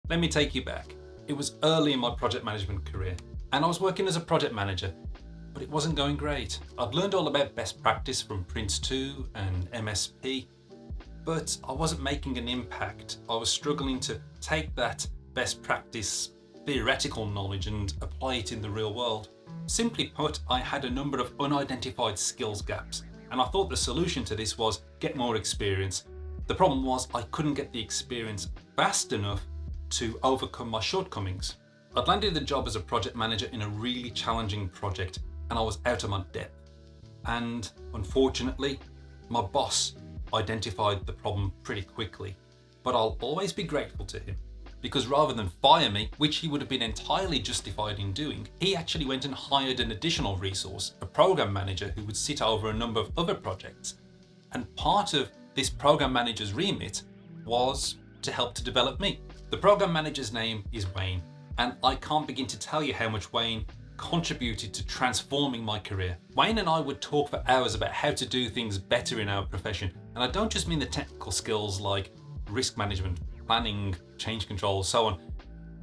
Let me take you back. It was early in my project management career, and I was working as a project manager, but it wasn't going great. I'd learned all about best practice from Prince 2 and MSP, but I wasn't making an impact. I was struggling to take that best practice theoretical knowledge and apply it in the real world. Simply put, I had a number of unidentified skills gaps, and I thought the solution to this was get more experience. The problem was I couldn't get the experience fast enough to overcome my shortcomings. I'd landed the job as a project manager in a really challenging project, and I was out of my depth. And unfortunately, my boss identified the problem pretty quickly, but I'll always be grateful to him, because rather than fire me, which he would have been entirely justified in doing, he actually went and hired an additional resource, a program manager who would sit over a number of other projects. And part of this program manager's remit was to help to develop me. The program manager's name is Wayne, and I can't begin to tell you how much Wayne contributed to transforming my career. Wayne and I would talk for hours about how to do things better in our profession, and I don't just mean the technical skills like risk management, planning, change control, so on.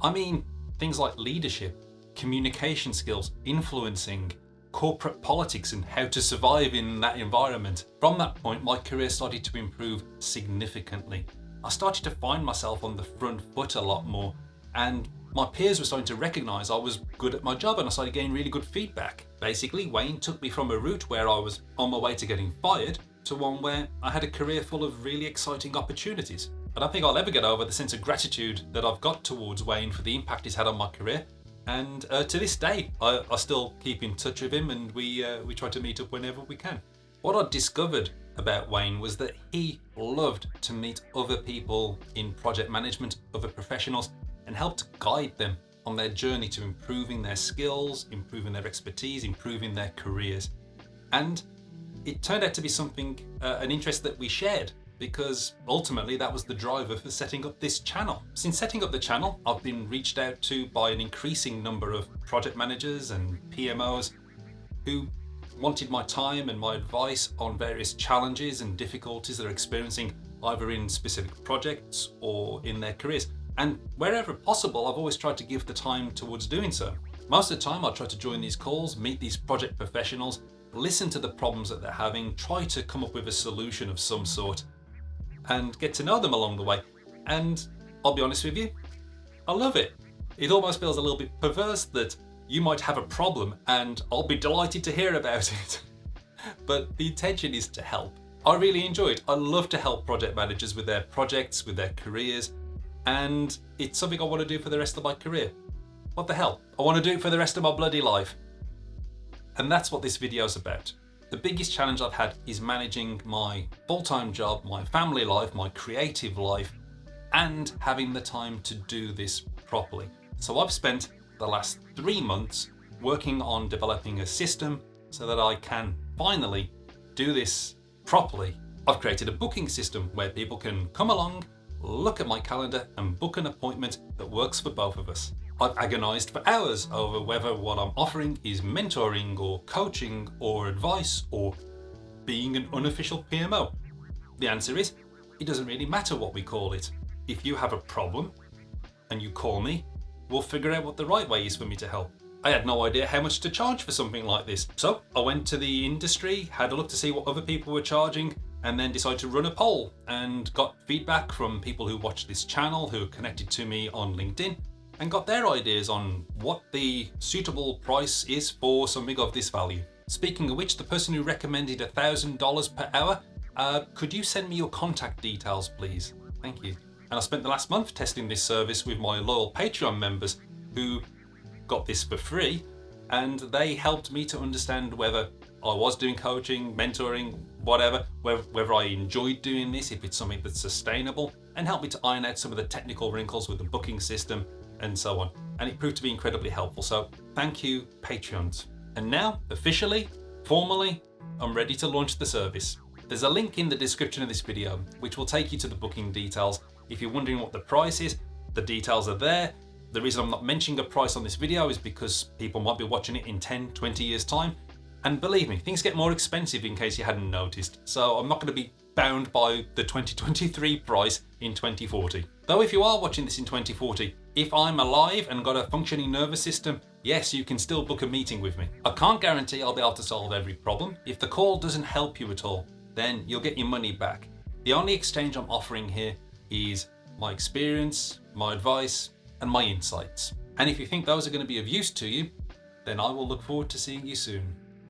I mean things like leadership, communication skills, influencing, corporate politics, and how to survive in that environment. From that point, my career started to improve significantly. I started to find myself on the front foot a lot more, and my peers were starting to recognise I was good at my job, and I started getting really good feedback. Basically, Wayne took me from a route where I was on my way to getting fired to one where I had a career full of really exciting opportunities. I don't think I'll ever get over the sense of gratitude that I've got towards Wayne for the impact he's had on my career. And to this day, I still keep in touch with him, and we try to meet up whenever we can. What I discovered about Wayne was that he loved to meet other people in project management, other professionals, and help to guide them on their journey to improving their skills, improving their expertise, improving their careers. And it turned out to be something, an interest that we shared, because ultimately that was the driver for setting up this channel. Since setting up the channel, I've been reached out to by an increasing number of project managers and PMOs who wanted my time and my advice on various challenges and difficulties they're experiencing either in specific projects or in their careers. And wherever possible, I've always tried to give the time towards doing so. Most of the time, I try to join these calls, meet these project professionals, listen to the problems that they're having, try to come up with a solution of some sort, and get to know them along the way. And I'll be honest with you, I love it. It almost feels a little bit perverse that you might have a problem and I'll be delighted to hear about it. But the intention is to help. I really enjoy it. I love to help project managers with their projects, with their careers, and it's something I want to do for the rest of my career. What the hell? I want to do it for the rest of my bloody life. And that's what this video is about. The biggest challenge I've had is managing my full-time job, my family life, my creative life, and having the time to do this properly. So I've spent the last 3 months working on developing a system so that I can finally do this properly. I've created a booking system where people can come along, look at my calendar and book an appointment that works for both of us. I've agonised for hours over whether what I'm offering is mentoring or coaching or advice or being an unofficial PMO. The answer is, it doesn't really matter what we call it. If you have a problem and you call me, we'll figure out what the right way is for me to help. I had no idea how much to charge for something like this. So I went to the industry, had a look to see what other people were charging, and then decided to run a poll and got feedback from people who watch this channel, who are connected to me on LinkedIn, and got their ideas on what the suitable price is for something of this value. Speaking of which, the person who recommended $1,000 per hour, could you send me your contact details, please? Thank you. And I spent the last month testing this service with my loyal Patreon members who got this for free, and they helped me to understand whether I was doing coaching, mentoring, whatever, whether I enjoyed doing this, if it's something that's sustainable, and helped me to iron out some of the technical wrinkles with the booking system and so on. And it proved to be incredibly helpful. So thank you, Patreons. And now, officially, formally, I'm ready to launch the service. There's a link in the description of this video, which will take you to the booking details. If you're wondering what the price is, the details are there. The reason I'm not mentioning a price on this video is because people might be watching it in 10, 20 years time. And believe me, things get more expensive in case you hadn't noticed. So I'm not going to be bound by the 2023 price in 2040. Though if you are watching this in 2040, if I'm alive and got a functioning nervous system, yes, you can still book a meeting with me. I can't guarantee I'll be able to solve every problem. If the call doesn't help you at all, then you'll get your money back. The only exchange I'm offering here is my experience, my advice, and my insights. And if you think those are going to be of use to you, then I will look forward to seeing you soon.